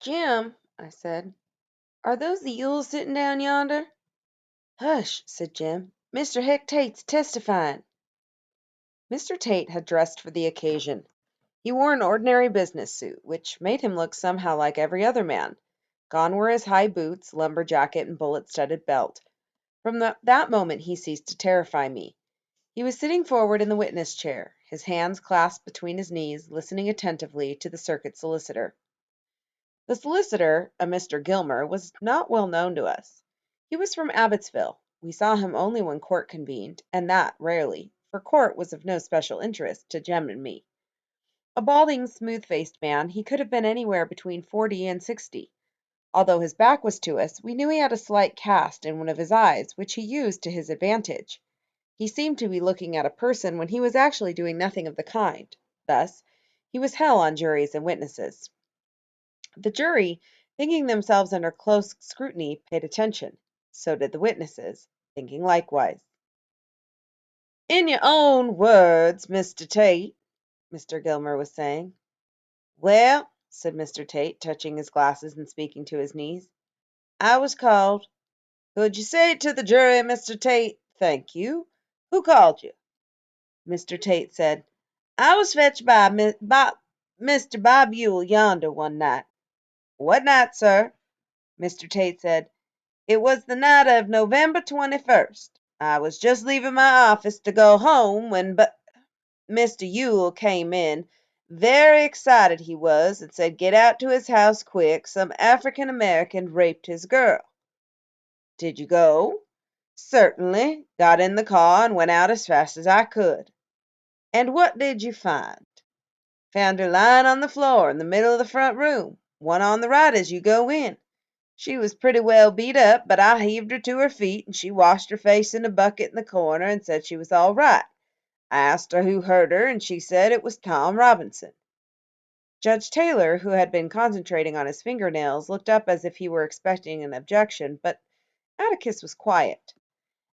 Jim, I said, are those the Yules sitting down yonder? Hush, said Jim. Mr. Heck Tate's testifying. Mr. Tate had dressed for the occasion. He wore an ordinary business suit, which made him look somehow like every other man. Gone were his high boots, lumber jacket, and bullet-studded belt. From that moment he ceased to terrify me. He was sitting forward in the witness chair, his hands clasped between his knees, listening attentively to the circuit solicitor. The solicitor, a Mr. Gilmer, was not well known to us. He was from Abbotsville. We saw him only when court convened, and that rarely, for court was of no special interest to Jem and me. A balding, smooth-faced man, he could have been anywhere between 40 and 60. Although his back was to us, we knew he had a slight cast in one of his eyes, which he used to his advantage. He seemed to be looking at a person when he was actually doing nothing of the kind. Thus, he was hell on juries and witnesses. The jury, thinking themselves under close scrutiny, paid attention. So did the witnesses, thinking likewise. "In your own words, Mr. Tate," Mr. Gilmer was saying. "Well," said Mr. Tate, touching his glasses and speaking to his knees, "I was called. Could you say to the jury, Mr. Tate, thank you? Who called you?" Mr. Tate said, "I was fetched by Mr. Bob Yule yonder one night." "What night, sir?" Mr. Tate said, "It was the night of November 21st. I was just leaving my office to go home when Mr. Yule came in. Very excited he was, and said get out to his house quick. Some African American raped his girl." "Did you go?" "Certainly. Got in the car and went out as fast as I could." "And what did you find?" "Found her lying on the floor in the middle of the front room, one on the right as you go in. She was pretty well beat up, but I heaved her to her feet, and she washed her face in a bucket in the corner and said she was all right. I asked her who hurt her, and she said it was Tom Robinson." Judge Taylor, who had been concentrating on his fingernails, looked up as if he were expecting an objection, but Atticus was quiet.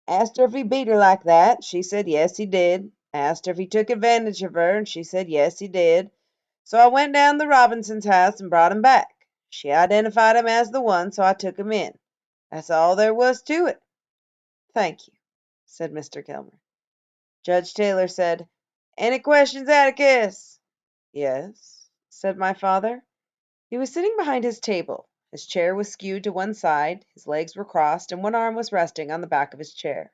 "Asked her if he beat her like that. She said yes, he did. Asked her if he took advantage of her, and she said yes, he did. So I went down to the Robinsons' house and brought him back. She identified him as the one, so I took him in. That's all there was to it." "Thank you," said Mr. Gilmer. Judge Taylor said, "Any questions, Atticus?" "Yes," said my father. He was sitting behind his table. His chair was skewed to one side, his legs were crossed, and one arm was resting on the back of his chair.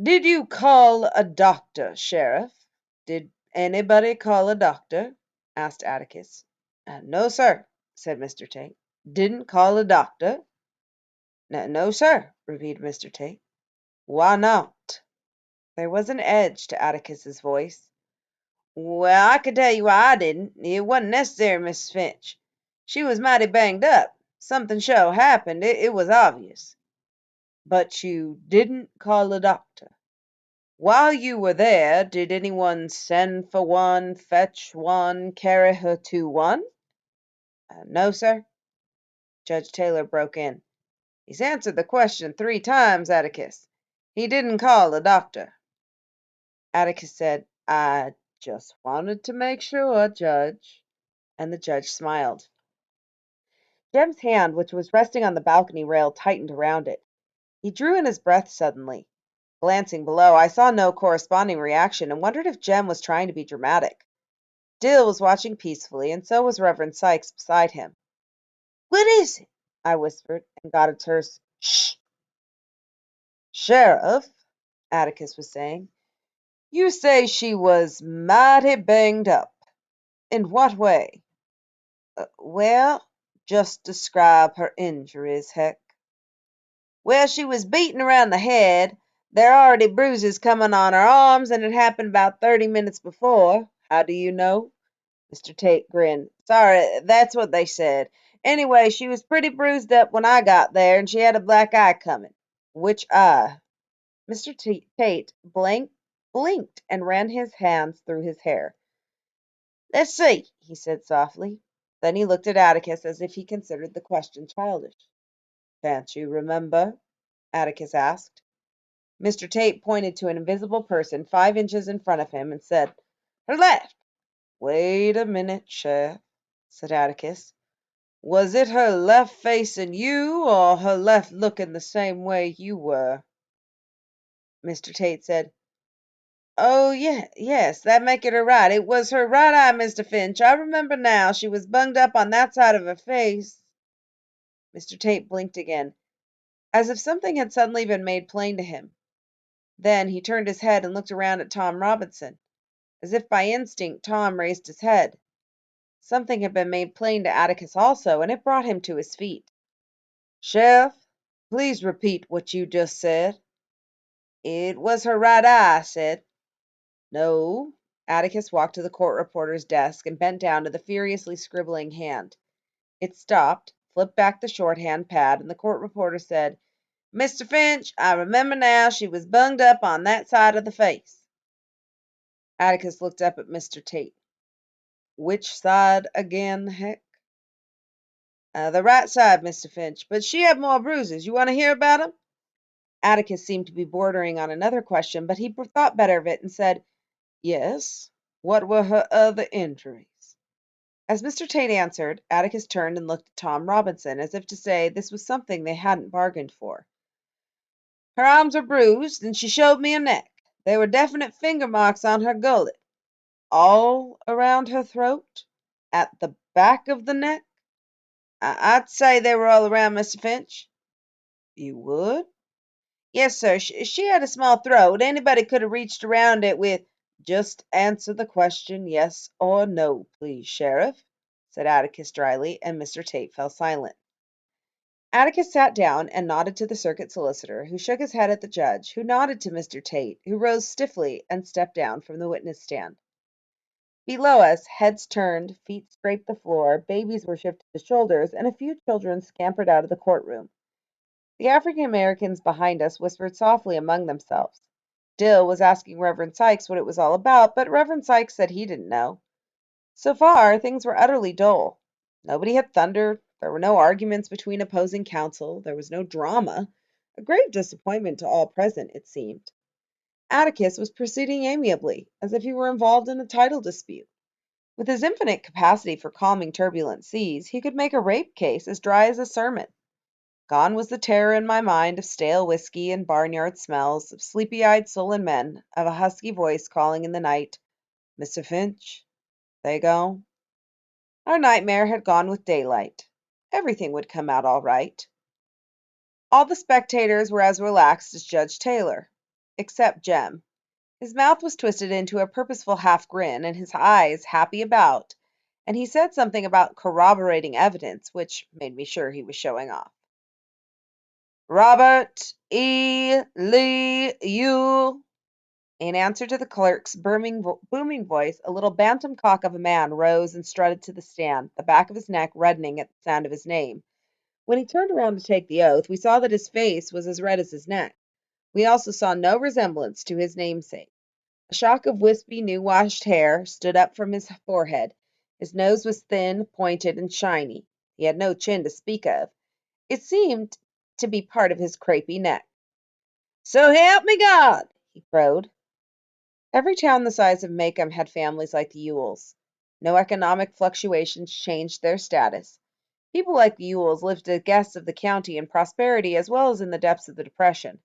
"Did you call a doctor, Sheriff? Did anybody call a doctor?" asked Atticus. "No, sir," said Mr. Tate. "Didn't call a doctor?" "No, sir," repeated Mr. Tate. "Why not?" There was an edge to Atticus's voice. "Well, I can tell you why I didn't. It wasn't necessary, Mrs. Finch. She was mighty banged up. Something sure happened. It was obvious." "But you didn't call a doctor. While you were there, did anyone send for one, fetch one, carry her to one?" "No, sir." Judge Taylor broke in. "He's answered the question 3 times, Atticus. He didn't call a doctor." Atticus said, "I just wanted to make sure, Judge." And the judge smiled. Jem's hand, which was resting on the balcony rail, tightened around it. He drew in his breath suddenly. Glancing below, I saw no corresponding reaction and wondered if Jem was trying to be dramatic. Dill was watching peacefully, and so was Reverend Sykes beside him. "What is it?" I whispered, and got a terse "Shh!" "Sheriff," Atticus was saying, "you say she was mighty banged up. In what way?" "Well, just describe her injuries, Heck." "Well, she was beaten around the head. There are already bruises coming on her arms, and it happened about 30 minutes before." "How do you know?" Mr. Tate grinned. "Sorry, that's what they said. Anyway, she was pretty bruised up when I got there, and she had a black eye coming." "Which eye?" Mr. Tate blinked and ran his hands through his hair. "Let's see," he said softly. Then he looked at Atticus as if he considered the question childish. "Can't you remember?" Atticus asked. Mr. Tate pointed to an invisible person 5 inches in front of him and said, "Her left." "Wait a minute, Sheriff," said Atticus. Was it her left facing you or her left looking the same way you were? Mr. Tate said, Oh, yes, that make it her right. It was her right eye, Mr. Finch. I remember now. She was bunged up on that side of her face. Mr. Tate blinked again, as if something had suddenly been made plain to him. Then he turned his head and looked around at Tom Robinson. As if by instinct, Tom raised his head. Something had been made plain to Atticus also, and it brought him to his feet. Sheriff, please repeat what you just said. It was her right eye, I said. No. Atticus walked to the court reporter's desk and bent down to the furiously scribbling hand. It stopped, flipped back the shorthand pad, and the court reporter said, Mr. Finch, I remember now she was bunged up on that side of the face. Atticus looked up at Mr. Tate. Which side again, Heck? The right side, Mr. Finch, but she had more bruises. You want to hear about them? Atticus seemed to be bordering on another question, but he thought better of it and said, Yes. What were her other injuries? As Mr. Tate answered, Atticus turned and looked at Tom Robinson, as if to say this was something they hadn't bargained for. Her arms were bruised, and she showed me her neck. There were definite finger marks on her gullet. All around her throat? At the back of the neck? I'd say they were all around, Mr. Finch. You would? Yes, sir. She had a small throat. Anybody could have reached around it with... Just answer the question, yes or no, please, Sheriff, said Atticus dryly, and Mr. Tate fell silent. Atticus sat down and nodded to the circuit solicitor, who shook his head at the judge, who nodded to Mr. Tate, who rose stiffly and stepped down from the witness stand. Below us, heads turned, feet scraped the floor, babies were shifted to shoulders, and a few children scampered out of the courtroom. The African Americans behind us whispered softly among themselves. Dill was asking Reverend Sykes what it was all about, but Reverend Sykes said he didn't know. So far, things were utterly dull. Nobody had thundered. There were no arguments between opposing counsel. There was no drama. A grave disappointment to all present, it seemed. Atticus was proceeding amiably, as if he were involved in a title dispute. With his infinite capacity for calming turbulent seas, he could make a rape case as dry as a sermon. Gone was the terror in my mind of stale whiskey and barnyard smells, of sleepy-eyed sullen men, of a husky voice calling in the night, Mr. Finch, they go. Our nightmare had gone with daylight. Everything would come out all right. All the spectators were as relaxed as Judge Taylor, except Jem. His mouth was twisted into a purposeful half-grin, and his eyes happy about, and he said something about corroborating evidence, which made me sure he was showing off. Robert E. Lee Ewell. In answer to the clerk's booming voice, a little bantam cock of a man rose and strutted to the stand, the back of his neck reddening at the sound of his name. When he turned around to take the oath, we saw that his face was as red as his neck. We also saw no resemblance to his namesake. A shock of wispy, new-washed hair stood up from his forehead. His nose was thin, pointed, and shiny. He had no chin to speak of. It seemed to be part of his crepey neck. So help me God, he crowed. Every town the size of Macomb had families like the Ewells. No economic fluctuations changed their status. People like the Ewells lived as guests of the county in prosperity as well as in the depths of the Depression.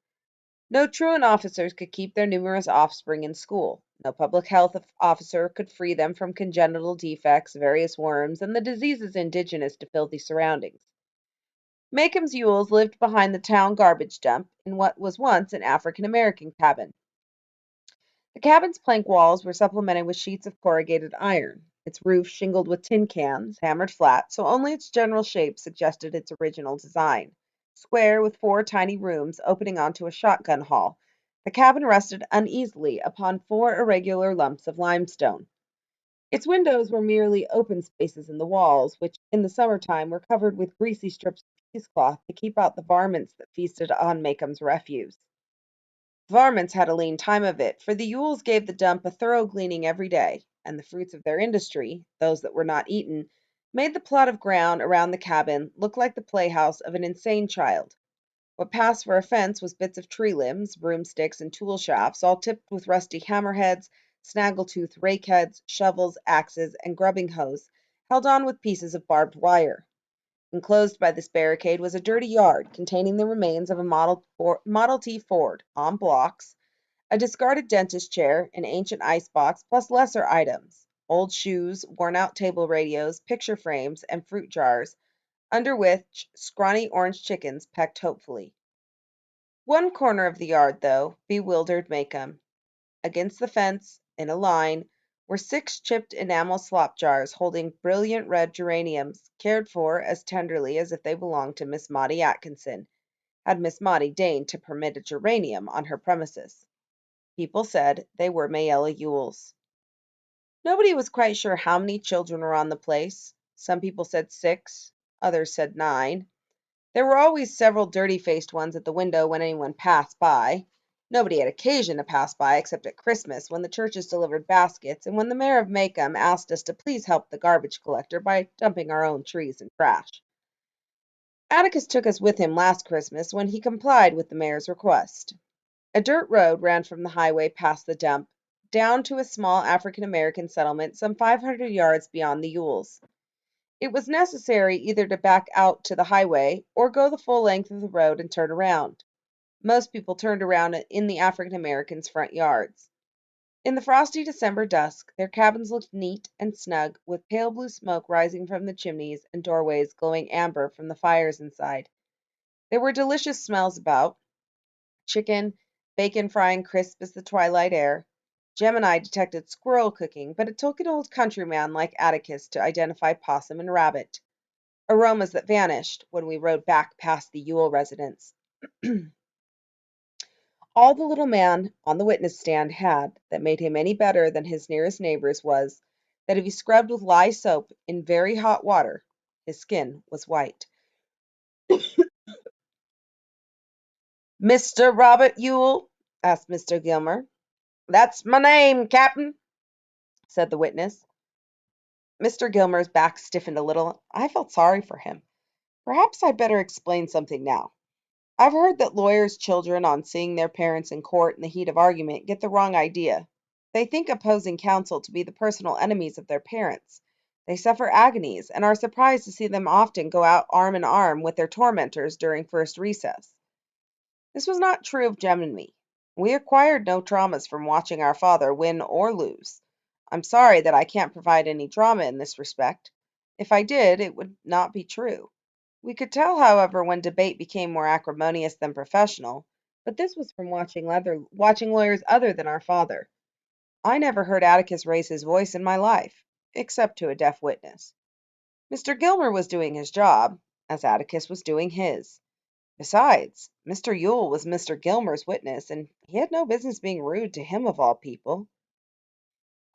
No truant officers could keep their numerous offspring in school. No public health officer could free them from congenital defects, various worms, and the diseases indigenous to filthy surroundings. Macomb's Ewells lived behind the town garbage dump in what was once an African American cabin. The cabin's plank walls were supplemented with sheets of corrugated iron, its roof shingled with tin cans, hammered flat, so only its general shape suggested its original design. Square, with 4 tiny rooms opening onto a shotgun hall, the cabin rested uneasily upon 4 irregular lumps of limestone. Its windows were merely open spaces in the walls, which in the summertime were covered with greasy strips of cheesecloth to keep out the varmints that feasted on Macomb's refuse. Varmints had a lean time of it, for the Ewells gave the dump a thorough cleaning every day, and the fruits of their industry, those that were not eaten, made the plot of ground around the cabin look like the playhouse of an insane child. What passed for a fence was bits of tree limbs, broomsticks, and tool shafts, all tipped with rusty hammerheads, snaggletooth rakeheads, shovels, axes, and grubbing hoes, held on with pieces of barbed wire. Enclosed by this barricade was a dirty yard containing the remains of a Model T Ford on blocks, a discarded dentist chair, an ancient icebox, plus lesser items, old shoes, worn-out table radios, picture frames, and fruit jars, under which scrawny orange chickens pecked hopefully. One corner of the yard, though, bewildered Maycomb. Against the fence, in a line, were 6 chipped enamel slop jars holding brilliant red geraniums, cared for as tenderly as if they belonged to Miss Maudie Atkinson, had Miss Maudie deigned to permit a geranium on her premises. People said they were Mayella Yule's. Nobody was quite sure how many children were on the place. Some people said 6, others said 9. There were always several dirty-faced ones at the window when anyone passed by. Nobody had occasion to pass by except at Christmas, when the churches delivered baskets, and when the mayor of Maycomb asked us to please help the garbage collector by dumping our own trees and trash. Atticus took us with him last Christmas when he complied with the mayor's request. A dirt road ran from the highway past the dump, down to a small African-American settlement some 500 yards beyond the Yules. It was necessary either to back out to the highway or go the full length of the road and turn around. Most people turned around in the African Americans' front yards. In the frosty December dusk, their cabins looked neat and snug, with pale blue smoke rising from the chimneys and doorways glowing amber from the fires inside. There were delicious smells about: chicken, bacon frying crisp as the twilight air. Jem and I detected squirrel cooking, but it took an old countryman like Atticus to identify possum and rabbit, aromas that vanished when we rode back past the Yule residence. All the little man on the witness stand had that made him any better than his nearest neighbors was that if he scrubbed with lye soap in very hot water, his skin was white. "Mr. Robert Yule?" asked Mr. Gilmer. "That's my name, Captain," said the witness. Mr. Gilmer's back stiffened a little. I felt sorry for him. Perhaps I'd better explain something now. I've heard that lawyers' children, on seeing their parents in court in the heat of argument, get the wrong idea. They think opposing counsel to be the personal enemies of their parents. They suffer agonies, and are surprised to see them often go out arm in arm with their tormentors during first recess. This was not true of Jem and me. We acquired no traumas from watching our father win or lose. I'm sorry that I can't provide any drama in this respect. If I did, it would not be true. We could tell, however, when debate became more acrimonious than professional, but this was from watching lawyers other than our father. I never heard Atticus raise his voice in my life, except to a deaf witness. Mr. Gilmer was doing his job, as Atticus was doing his. Besides, Mr. Yule was Mr. Gilmer's witness, and he had no business being rude to him of all people.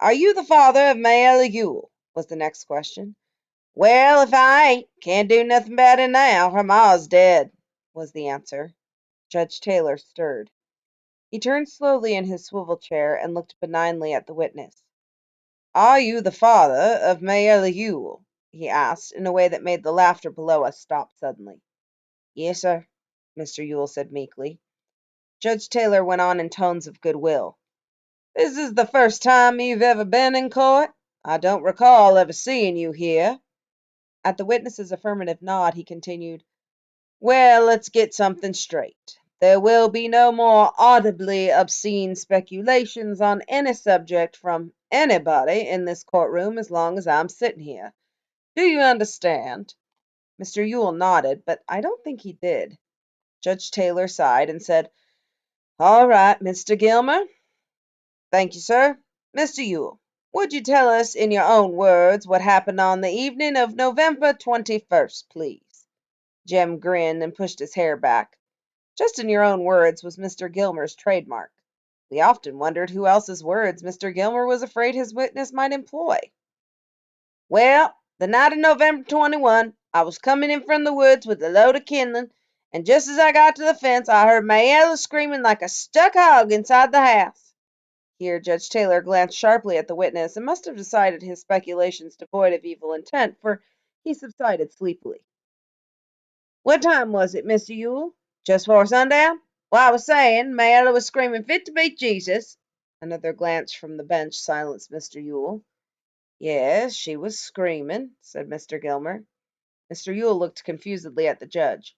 "Are you the father of Mayella Yule?" was the next question. "Well, if I ain't, can't do nothing about it now. Her ma's dead," was the answer. Judge Taylor stirred. He turned slowly in his swivel chair and looked benignly at the witness. "Are you the father of Mayella Yule?" he asked, in a way that made the laughter below us stop suddenly. "Yes, sir," Mr. Yule said meekly. Judge Taylor went on in tones of good will. "This is the first time you've ever been in court? I don't recall ever seeing you here." At the witness's affirmative nod, he continued, "Well, let's get something straight. There will be no more audibly obscene speculations on any subject from anybody in this courtroom as long as I'm sitting here. Do you understand?" Mr. Yule nodded, but I don't think he did. Judge Taylor sighed and said, "All right, Mr. Gilmer." "Thank you, sir. Mr. Yule, would you tell us in your own words what happened on the evening of November 21st, please?" Jem grinned and pushed his hair back. Just in your own words was Mr. Gilmer's trademark. We often wondered who else's words Mr. Gilmer was afraid his witness might employ. "Well, the night of November 21, I was coming in from the woods with a load of kindling, and just as I got to the fence, I heard Mayella screaming like a stuck hog inside the house." Here Judge Taylor glanced sharply at the witness and must have decided his speculations devoid of evil intent, for he subsided sleepily. "What time was it, Mr. Yule? Just 'fore sundown? Well, I was saying, Mayella was screaming fit to beat Jesus." Another glance from the bench silenced Mr. Yule. "Yes, she was screaming," said Mr. Gilmer. Mr. Yule looked confusedly at the judge.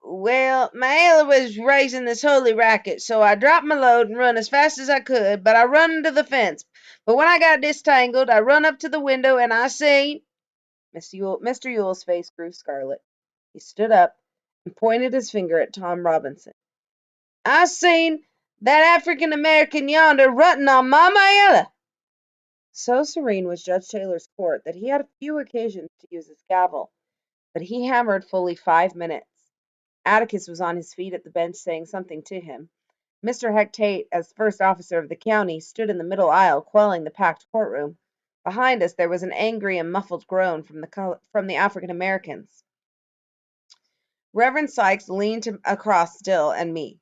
Well, Ella was raising this holy racket, so I dropped my load and run as fast as I could, but I run into the fence. But when I got distangled, I run up to the window and I seen... Mr. Yule's face grew scarlet. He stood up and pointed his finger at Tom Robinson. I seen that African American yonder running on Mama Ella. So serene was Judge Taylor's court that he had few occasions to use his gavel, but he hammered fully 5 minutes. Atticus was on his feet at the bench saying something to him. Mr. Heck Tate, as first officer of the county, stood in the middle aisle quelling the packed courtroom. Behind us there was an angry and muffled groan from the African Americans. Reverend Sykes leaned across Dill and me,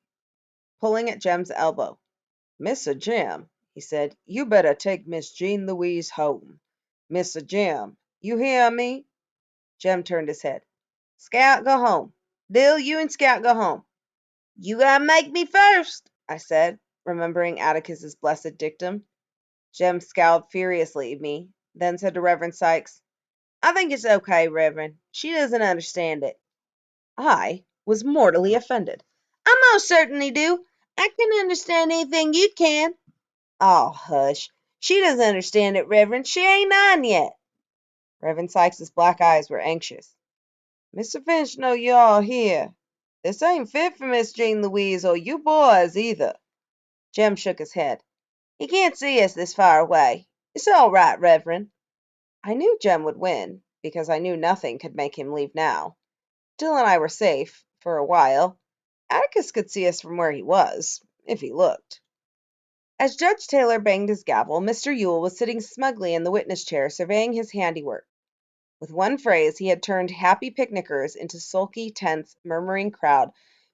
pulling at Jem's elbow. Mr. Jem, he said, you better take Miss Jean Louise home. Mr. Jem, you hear me? Jem turned his head. Scout, go home. Dill, you and Scout go home. You gotta make me first, I said, remembering Atticus's blessed dictum. Jem scowled furiously at me, then said to Reverend Sykes, I think it's okay, Reverend. She doesn't understand it. I was mortally offended. I most certainly do. I can understand anything you can. Oh, hush. She doesn't understand it, Reverend. She ain't 9 yet. Reverend Sykes's black eyes were anxious. Mr. Finch know you all here. This ain't fit for Miss Jean Louise or you boys either. Jem shook his head. He can't see us this far away. It's all right, Reverend. I knew Jem would win, because I knew nothing could make him leave now. Dill and I were safe, for a while. Atticus could see us from where he was, if he looked. As Judge Taylor banged his gavel, Mr. Yule was sitting smugly in the witness chair, surveying his handiwork. With one phrase, he had turned happy picnickers into sulky, tense, murmuring crowd,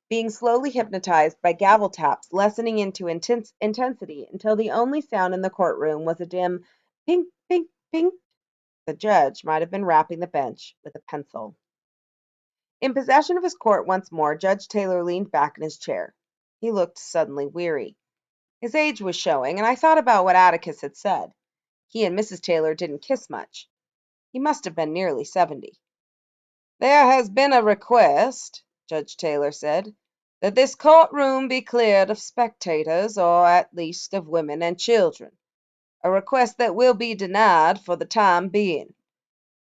being slowly hypnotized by gavel taps, lessening into intensity until the only sound in the courtroom was a dim pink, pink, pink. The judge might have been rapping the bench with a pencil. In possession of his court once more, Judge Taylor leaned back in his chair. He looked suddenly weary. His age was showing, and I thought about what Atticus had said. He and Mrs. Taylor didn't kiss much. He must have been nearly 70. There has been a request, Judge Taylor said, that this courtroom be cleared of spectators, or at least of women and children. A request that will be denied for the time being.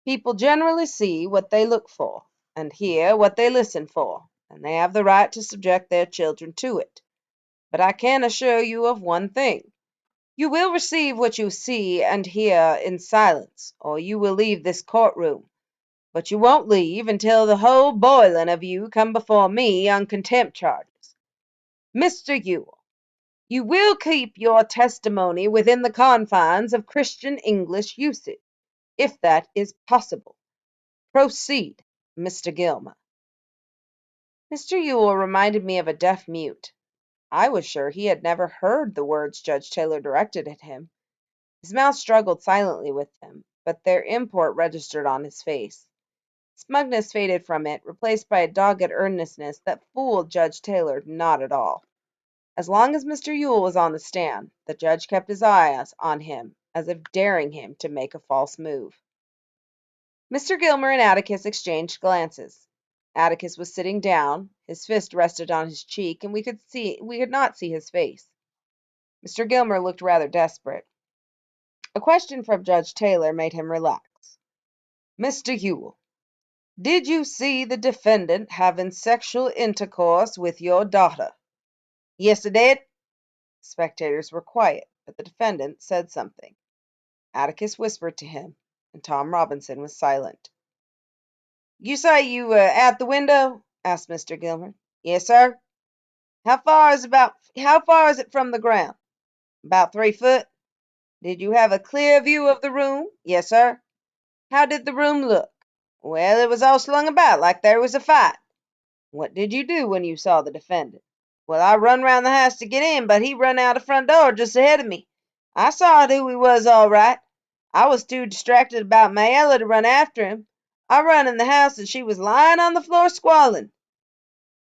People generally see what they look for, and hear what they listen for, and they have the right to subject their children to it. But I can assure you of one thing. You will receive what you see and hear in silence, or you will leave this courtroom. But you won't leave until the whole boiling of you come before me on contempt charges. Mr. Yule, you will keep your testimony within the confines of Christian English usage, if that is possible. Proceed, Mr. Gilmer. Mr. Yule reminded me of a deaf mute. I was sure he had never heard the words Judge Taylor directed at him. His mouth struggled silently with them, but their import registered on his face. Smugness faded from it, replaced by a dogged earnestness that fooled Judge Taylor not at all. As long as Mr. Yule was on the stand, the judge kept his eyes on him, as if daring him to make a false move. Mr. Gilmer and Atticus exchanged glances. Atticus was sitting down, his fist rested on his cheek, and we could not see his face. Mr. Gilmer looked rather desperate. A question from Judge Taylor made him relax. Mr. Yule, did you see the defendant having sexual intercourse with your daughter? Yes, I did. Spectators were quiet, but the defendant said something. Atticus whispered to him, and Tom Robinson was silent. You say you were at the window? Asked Mr. Gilmer. Yes, sir. How far is it from the ground? About 3 foot. Did you have a clear view of the room? Yes, sir. How did the room look? Well, it was all slung about like there was a fight. What did you do when you saw the defendant? Well, I run round the house to get in, but he run out the front door just ahead of me. I saw who he was all right. I was too distracted about Mayella to run after him. I run in the house and she was lying on the floor squalling.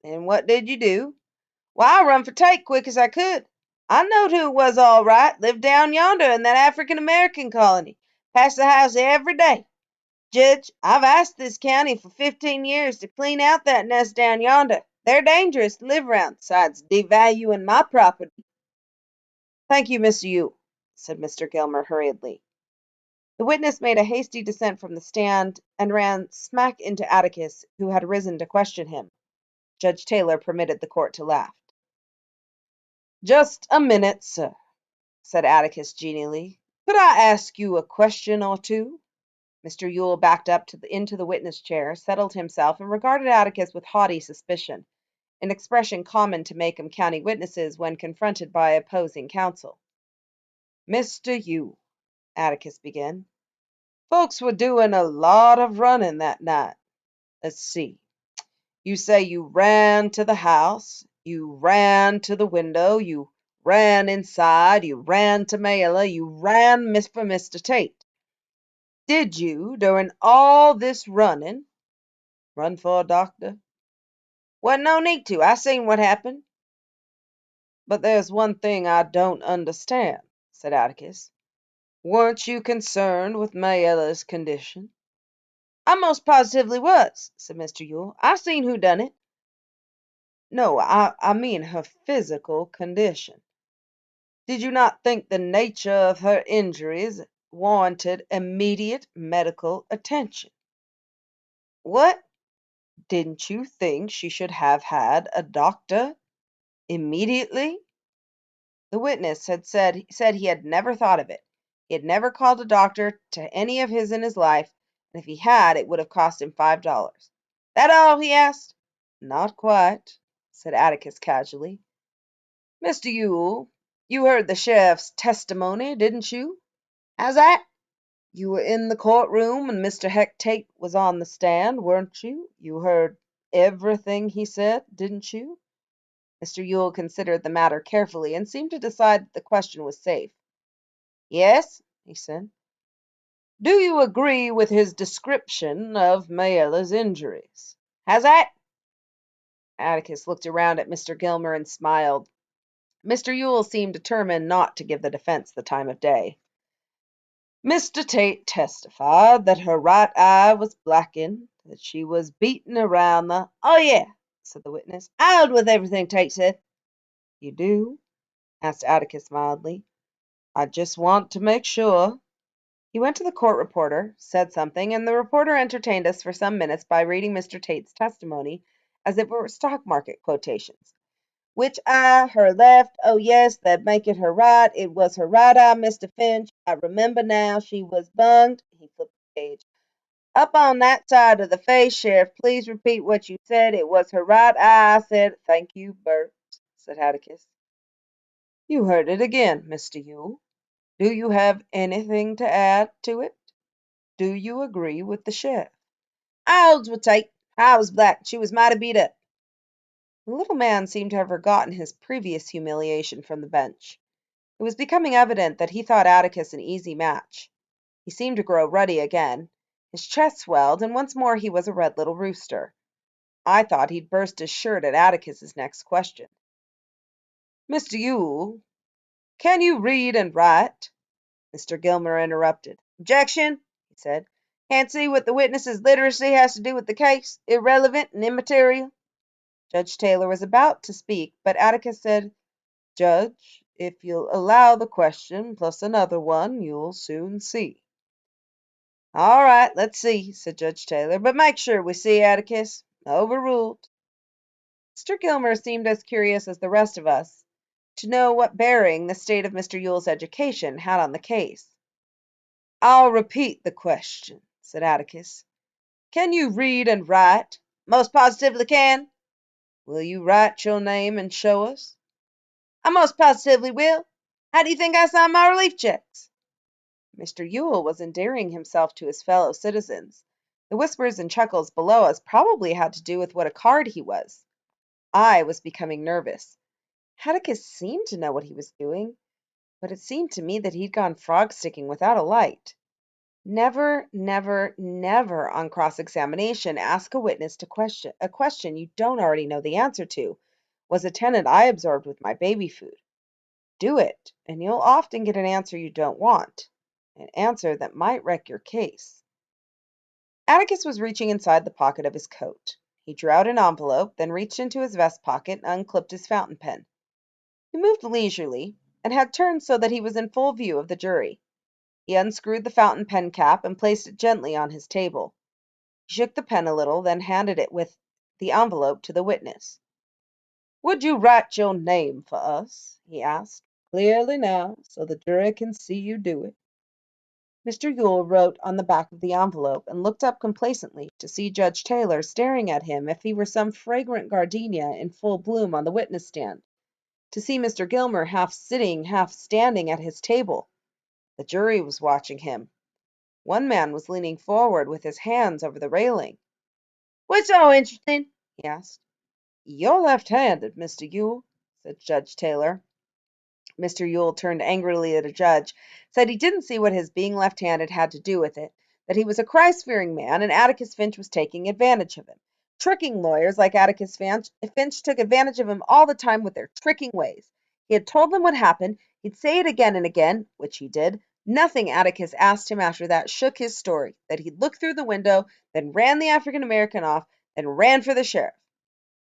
And what did you do? Well, I run for Tate quick as I could. I knowed who it was all right. Lived down yonder in that African American colony. Passed the house every day. Judge, I've asked this county for 15 years to clean out that nest down yonder. They're dangerous to live around, besides devaluing my property. Thank you, Mr. Yule, said Mr. Gilmer hurriedly. The witness made a hasty descent from the stand and ran smack into Atticus, who had risen to question him. Judge Taylor permitted the court to laugh. Just a minute, sir, said Atticus genially. Could I ask you a question or two? Mr. Yule backed up into the witness chair, settled himself, and regarded Atticus with haughty suspicion, an expression common to Macomb County witnesses when confronted by opposing counsel. Mr. Yule, Atticus began, folks were doing a lot of running that night. Let's see. You say you ran to the house, you ran to the window, you ran inside, you ran to Mayella, you ran for Mr. Tate. Did you, during all this running, run for a doctor? Wasn't no need to. I seen what happened. But there's one thing I don't understand, said Atticus. Weren't you concerned with Mayella's condition? I most positively was, said Mr. Yule. I seen who done it. No, I mean her physical condition. Did you not think the nature of her injuries warranted immediate medical attention? What? Didn't you think she should have had a doctor immediately? The witness had said he had never thought of it. He had never called a doctor to any of his in his life, and if he had, it would have cost him $5. That all? He asked. Not quite, said Atticus casually. Mr. Yule, you heard the sheriff's testimony, didn't you? How's that? You were in the courtroom and Mr. Heck Tate was on the stand, weren't you? You heard everything he said, didn't you? Mr. Yule considered the matter carefully and seemed to decide that the question was safe. Yes, he said. Do you agree with his description of Mayella's injuries? How's that? Atticus looked around at Mr. Gilmer and smiled. Mr. Yule seemed determined not to give the defense the time of day. Mr. Tate testified that her right eye was blackened, that she was beaten around the— Oh, yeah, said the witness. I hold with everything Tate said. You do? Asked Atticus mildly. I just want to make sure. He went to the court reporter, said something, and the reporter entertained us for some minutes by reading Mr. Tate's testimony as if it were stock market quotations. Which eye, her left, oh yes, that make it her right. It was her right eye, Mr. Finch. I remember now, she was bunged. He flipped the page. Up on that side of the face, Sheriff, please repeat what you said. It was her right eye, I said. Thank you, Bert, said Atticus. You heard it again, Mr. Yule. Do you have anything to add to it? Do you agree with the sheriff? I holds with Tate. I was black. She was mighty beat up. The little man seemed to have forgotten his previous humiliation from the bench. It was becoming evident that he thought Atticus an easy match. He seemed to grow ruddy again. His chest swelled, and once more he was a red little rooster. I thought he'd burst his shirt at Atticus's next question. Mr. Yule, can you read and write? Mr. Gilmer interrupted. Objection, he said. Can't see what the witness's literacy has to do with the case. Irrelevant and immaterial. Judge Taylor was about to speak, but Atticus said, Judge, if you'll allow the question plus another one, you'll soon see. All right, let's see, said Judge Taylor, but make sure we see, Atticus. Overruled. Mr. Gilmer seemed as curious as the rest of us to know what bearing the state of Mr. Yule's education had on the case. I'll repeat the question, said Atticus. Can you read and write? Most positively can. Will you write your name and show us? I most positively will. How do you think I sign my relief checks? Mr. Yule was endearing himself to his fellow citizens. The whispers and chuckles below us probably had to do with what a card he was. I was becoming nervous. Atticus seemed to know what he was doing, but it seemed to me that he'd gone frog-sticking without a light. Never, never, never on cross-examination ask a witness a question you don't already know the answer to, was a tenet I observed with my baby food. Do it, and you'll often get an answer you don't want, an answer that might wreck your case. Atticus was reaching inside the pocket of his coat. He drew out an envelope, then reached into his vest pocket and unclipped his fountain pen. He moved leisurely, and had turned so that he was in full view of the jury. He unscrewed the fountain pen cap and placed it gently on his table. He shook the pen a little, then handed it with the envelope to the witness. "Would you write your name for us?" he asked. "Clearly now, so the jury can see you do it." Mr. Yule wrote on the back of the envelope and looked up complacently to see Judge Taylor staring at him as if he were some fragrant gardenia in full bloom on the witness stand, to see Mr. Gilmer half sitting, half standing at his table. The jury was watching him. One man was leaning forward with his hands over the railing. "What's so interesting?" he asked. "You're left-handed, Mr. Yule," said Judge Taylor. Mr. Yule turned angrily at the judge, said he didn't see what his being left-handed had to do with it, that he was a Christ-fearing man and Atticus Finch was taking advantage of him. Tricking lawyers like Atticus Finch took advantage of him all the time with their tricking ways. He had told them what happened. He'd say it again and again, which he did. Nothing Atticus asked him after that shook his story, that he'd looked through the window, then ran the African-American off, then ran for the sheriff.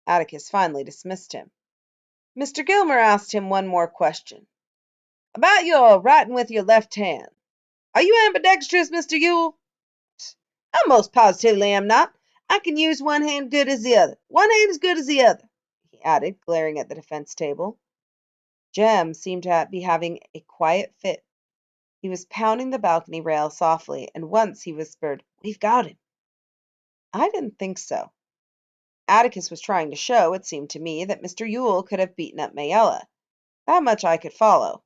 Atticus finally dismissed him. Mr. Gilmer asked him one more question. "About your writing with your left hand. Are you ambidextrous, Mr. Yule?" "I most positively am not. I can use one hand good as the other. One hand as good as the other," he added, glaring at the defense table. Jem seemed to be having a quiet fit. He was pounding the balcony rail softly, and once he whispered, "We've got him." I didn't think so. Atticus was trying to show, it seemed to me, that Mr. Yule could have beaten up Mayella. That much I could follow.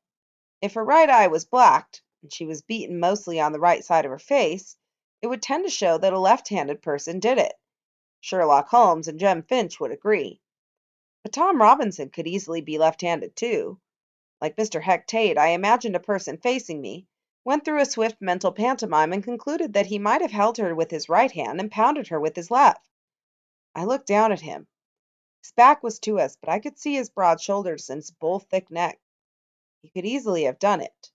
If her right eye was blacked, and she was beaten mostly on the right side of her face, it would tend to show that a left-handed person did it. Sherlock Holmes and Jem Finch would agree. But Tom Robinson could easily be left-handed too. Like Mr. Heck Tate, I imagined a person facing me, went through a swift mental pantomime, and concluded that he might have held her with his right hand and pounded her with his left. I looked down at him. His back was to us, but I could see his broad shoulders and his bull-thick neck. He could easily have done it.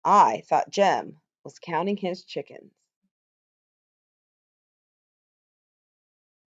I thought Jem was counting his chickens.